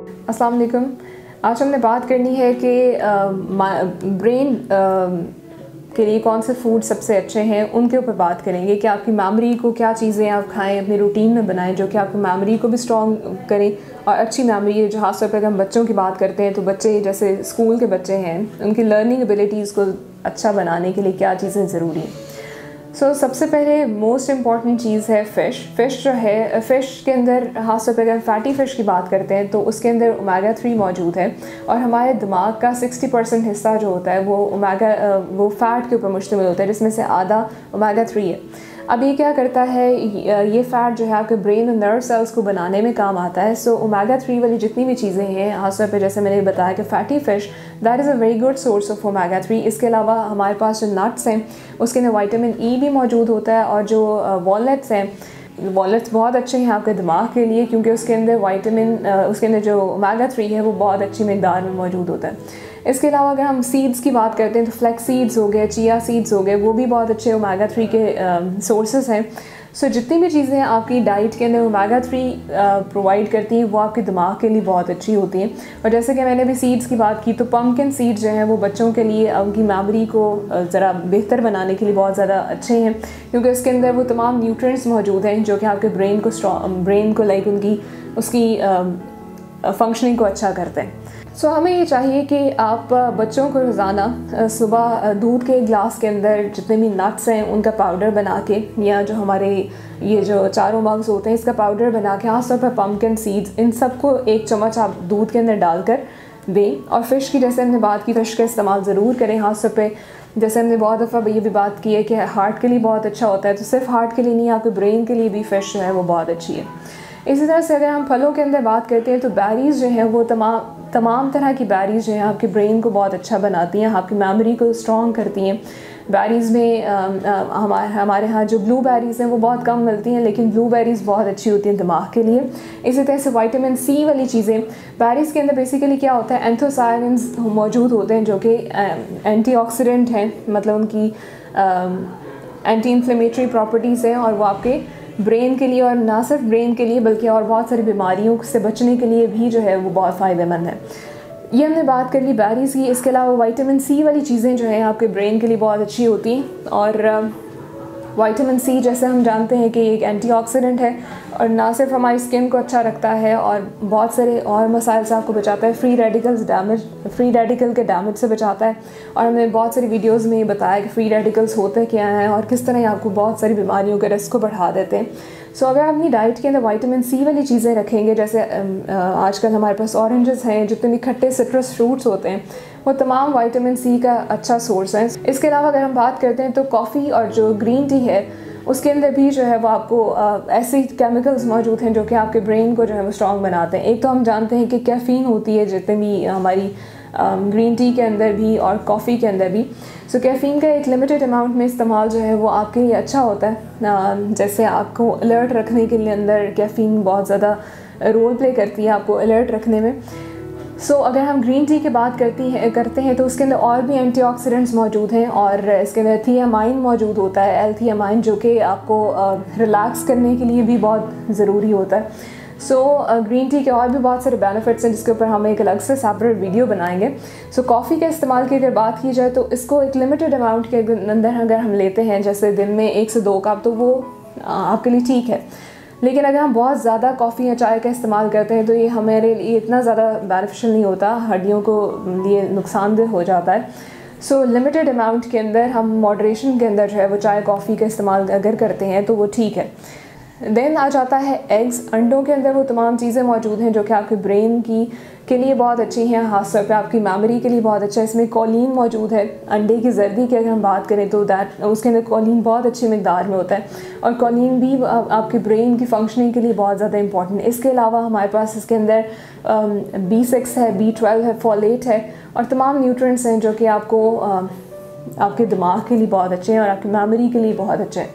अस्सलाम वालेकुम। आज हमने बात करनी है कि ब्रेन के लिए कौन से फूड सबसे अच्छे हैं, उनके ऊपर बात करेंगे कि आपकी मेमोरी को क्या चीज़ें आप खाएं, अपनी रूटीन में बनाएं जो कि आपकी मेमोरी को भी स्ट्रॉन्ग करें और अच्छी मेमोरी है। जो खास तौर पर अगर हम बच्चों की बात करते हैं तो बच्चे जैसे स्कूल के बच्चे हैं, उनकी लर्निंग एबिलिटीज़ को अच्छा बनाने के लिए क्या चीज़ें ज़रूरी हैं। सबसे पहले मोस्ट इम्पॉर्टेंट चीज़ है फ़िश जो है, फ़िश के अंदर खास तौर पर अगर फैटी फ़िश की बात करते हैं तो उसके अंदर ओमेगा 3 मौजूद है और हमारे दिमाग का 60% हिस्सा जो होता है वो फ़ैट के ऊपर मुश्तमिल होता है, जिसमें से आधा ओमेगा 3 है। अब ये क्या करता है, ये फ़ैट जो है आपके ब्रेन और नर्व सेल्स को बनाने में काम आता है। ओमेगा 3 वाली जितनी भी चीज़ें हैं, खासतौर पे जैसे मैंने बताया कि fatty fish that is a very good source of omega 3। इसके अलावा हमारे पास जो नट्स हैं उसके अंदर विटामिन ई भी मौजूद होता है और जो वॉलनट्स हैं, वॉलनट्स बहुत अच्छे हैं आपके दिमाग के लिए क्योंकि उसके अंदर जो ओमेगा 3 है वो बहुत अच्छी मकदार में मौजूद होता है। इसके अलावा अगर हम सीड्स की बात करते हैं तो फ्लैक्स सीड्स हो गए, चिया सीड्स हो गए, वो भी बहुत अच्छे ओमेगा 3 के सोर्सेज हैं। जितनी भी चीज़ें आपकी डाइट के अंदर ओमेगा 3 प्रोवाइड करती हैं वो आपके दिमाग के लिए बहुत अच्छी होती हैं। और जैसे कि मैंने भी सीड्स की बात की तो पम्पकिन सीड्स जो हैं वो बच्चों के लिए उनकी मेमोरी को ज़रा बेहतर बनाने के लिए बहुत ज़्यादा अच्छे हैं क्योंकि उसके अंदर वो तमाम न्यूट्रिएंट्स मौजूद हैं जो कि आपके ब्रेन को लाइक उसकी फंक्शनिंग को अच्छा करते हैं। हमें ये चाहिए कि आप बच्चों को रोज़ाना सुबह दूध के गिलास के अंदर जितने भी नट्स हैं उनका पाउडर बना के, या जो हमारे ये जो चारों मग्स होते हैं इसका पाउडर बना के, खासतौर पर पम्पकिन सीड्स, इन सबको 1 चम्मच आप दूध के अंदर डालकर दें। और फ़िश की जैसे हमने बात की, फ़िश का इस्तेमाल ज़रूर करें। खासतौर पे जैसे हमने बहुत दफ़ा ये भी बात की है कि हार्ट के लिए बहुत अच्छा होता है, तो सिर्फ हार्ट के लिए नहीं, आपके ब्रेन के लिए भी फ़िश जो है वो बहुत अच्छी है। इसी तरह से अगर हम फलों के अंदर बात करते हैं तो बेरीज़ जो हैं वो तमाम तरह की बेरीज़ जो हैं आपके ब्रेन को बहुत अच्छा बनाती हैं, आपकी मेमोरी को स्ट्रॉन्ग करती हैं। बेरीज़ में हमारे यहाँ जो ब्लूबेरीज़ हैं वो बहुत कम मिलती हैं, लेकिन ब्लूबेरीज़ बहुत अच्छी होती हैं दिमाग के लिए। इसी तरह से विटामिन सी वाली चीज़ें, बेरीज़ के अंदर बेसिकली क्या होता है, एंथोसायनिन्स मौजूद होते हैं जो कि एंटीऑक्सीडेंट हैं, मतलब उनकी एंटी इन्फ्लेमेटरी प्रॉपर्टीज़ हैं और वो आपके ब्रेन के लिए, और ना सिर्फ ब्रेन के लिए बल्कि और बहुत सारी बीमारियों से बचने के लिए भी जो है वो बहुत फ़ायदेमंद है। ये हमने बात कर ली बेरीज़ की। इसके अलावा विटामिन सी वाली चीज़ें जो हैं आपके ब्रेन के लिए बहुत अच्छी होती हैं। और विटामिन सी जैसे हम जानते हैं कि एक एंटीऑक्सीडेंट है और ना सिर्फ हमारी स्किन को अच्छा रखता है और बहुत सारे और मसाइल से आपको बचाता है, फ्री रेडिकल के डैमेज से बचाता है। और हमने बहुत सारी वीडियोस में ये बताया कि फ्री रेडिकल्स होते क्या हैं और किस तरह आपको बहुत सारी बीमारियों के रिस्क को बढ़ा देते हैं। अगर अपनी डाइट के अंदर विटामिन सी वाली चीज़ें रखेंगे, जैसे आजकल हमारे पास ऑरेंजेस हैं, जितने भी खट्टे सिट्रस फ्रूट्स होते हैं वो तमाम विटामिन सी का अच्छा सोर्स है। इसके अलावा अगर हम बात करते हैं तो कॉफ़ी और जो ग्रीन टी है उसके अंदर भी जो है वो आपको ऐसे केमिकल्स मौजूद हैं जो कि आपके ब्रेन को जो है वो स्ट्रॉन्ग बनाते हैं। एक तो हम जानते हैं कि कैफ़ीन होती है जितने भी हमारी ग्रीन टी के अंदर भी और कॉफ़ी के अंदर भी। कैफ़ीन का एक लिमिटेड अमाउंट में इस्तेमाल जो है वो आपके लिए अच्छा होता है। जैसे आपको अलर्ट रखने के लिए अंदर कैफ़ीन बहुत ज़्यादा रोल प्ले करती है आपको अलर्ट रखने में। अगर हम ग्रीन टी की बात करते हैं तो उसके अंदर और भी एंटीऑक्सीडेंट्स मौजूद हैं और इसके अंदर थियामाइन मौजूद होता है, एल-थियामाइन, जो कि आपको रिलैक्स करने के लिए भी बहुत ज़रूरी होता है। ग्रीन टी के और भी बहुत सारे बेनिफिट्स हैं जिसके ऊपर हम एक अलग से सेपरेट वीडियो बनाएंगे। कॉफ़ी के इस्तेमाल की अगर बात की जाए तो इसको एक लिमिटेड अमाउंट के अंदर अगर हम लेते हैं, जैसे दिन में 1 से 2 कप, तो वो आपके लिए ठीक है। लेकिन अगर हम बहुत ज़्यादा कॉफ़ी या चाय का इस्तेमाल करते हैं तो ये हमारे लिए इतना ज़्यादा बेनिफिशियल नहीं होता, हड्डियों को लिए नुकसानदेह हो जाता है। लिमिटेड अमाउंट के अंदर हम मॉडरेशन के अंदर जो है वो चाय कॉफ़ी का इस्तेमाल अगर करते हैं तो वो ठीक है। देन आ जाता है एग्स। अंडों के अंदर वो तमाम चीज़ें मौजूद हैं जो कि आपके ब्रेन के लिए बहुत अच्छी हैं, खास तौर पे आपकी मेमोरी के लिए बहुत अच्छा है। इसमें कोलिन मौजूद है। अंडे की जर्दी की अगर हम बात करें तो उसके अंदर कोलिन बहुत अच्छी मकदार में होता है और कोलिन भी आपके ब्रेन की फंक्शनिंग के लिए बहुत ज़्यादा इंपॉर्टेंट है। इसके अलावा हमारे पास इसके अंदर B6 है, B12 है, फोलेट है और तमाम न्यूट्रिएंट्स हैं जो कि आपके दिमाग के लिए बहुत अच्छे हैं और आपकी मेमोरी के लिए बहुत अच्छे हैं।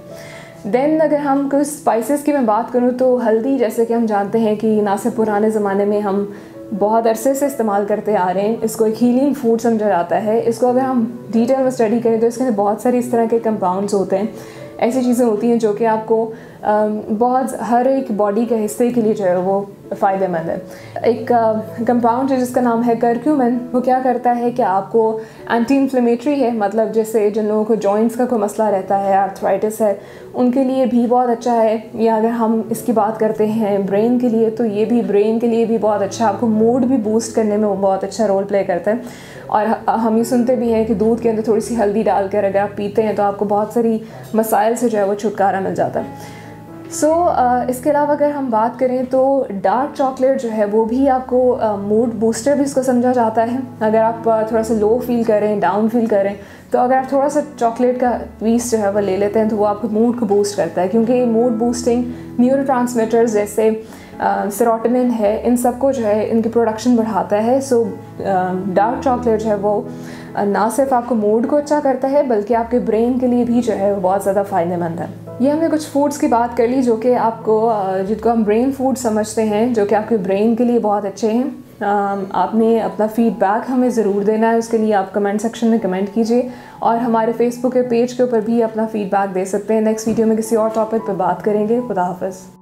देन अगर हम कुछ स्पाइसेस की मैं बात करूँ तो हल्दी, जैसे कि हम जानते हैं कि ना सिर्फ पुराने ज़माने में हम बहुत अरसे से इस्तेमाल करते आ रहे हैं, इसको एक हीलिंग फूड समझा जाता है। इसको अगर हम डिटेल में स्टडी करें तो इसके अंदर बहुत सारी इस तरह के कंपाउंड्स होते हैं, ऐसी चीज़ें होती हैं जो कि आपको बहुत हर एक बॉडी के हिस्से के लिए जो है वो फ़ायदेमंद है। एक कंपाउंड है जिसका नाम है करक्यूमिन, वो क्या करता है कि आपको एंटी इन्फ्लेमेटरी है, मतलब जैसे जिन लोगों को जॉइंट्स का कोई मसला रहता है, आर्थराइटिस है, उनके लिए भी बहुत अच्छा है। या अगर हम इसकी बात करते हैं ब्रेन के लिए, तो ये भी ब्रेन के लिए भी बहुत अच्छा, आपको मूड भी बूस्ट करने में वो बहुत अच्छा रोल प्ले करता है। और हम ये सुनते भी हैं कि दूध के अंदर थोड़ी सी हल्दी डालकर अगर आप पीते हैं तो आपको बहुत सारी मसाइल से जो है वो छुटकारा मिल जाता है। इसके अलावा अगर हम बात करें तो डार्क चॉकलेट जो है वो भी आपको मूड बूस्टर भी इसको समझा जाता है। अगर आप थोड़ा सा लो फील करें, डाउन फील करें, तो अगर आप थोड़ा सा चॉकलेट का पीस जो है वो ले लेते हैं तो वो आपको मूड को बूस्ट करता है, क्योंकि मूड बूस्टिंग न्यूरोट्रांसमीटर्स जैसे सेरोटोनिन है, इन सबको जो है इनकी प्रोडक्शन बढ़ाता है। डार्क चॉकलेट जो है वो ना सिर्फ आपको मूड को अच्छा करता है बल्कि आपके ब्रेन के लिए भी जो है वो बहुत ज़्यादा फ़ायदेमंद है। ये हमने कुछ फूड्स की बात कर ली जो कि आपको जिनको हम ब्रेन फूड समझते हैं, जो कि आपके ब्रेन के लिए बहुत अच्छे हैं। आपने अपना फीडबैक हमें ज़रूर देना है, उसके लिए आप कमेंट सेक्शन में कमेंट कीजिए और हमारे फेसबुक के पेज के ऊपर भी अपना फीडबैक दे सकते हैं। नेक्स्ट वीडियो में किसी और टॉपिक पर बात करेंगे। खुदा हाफ़िज़।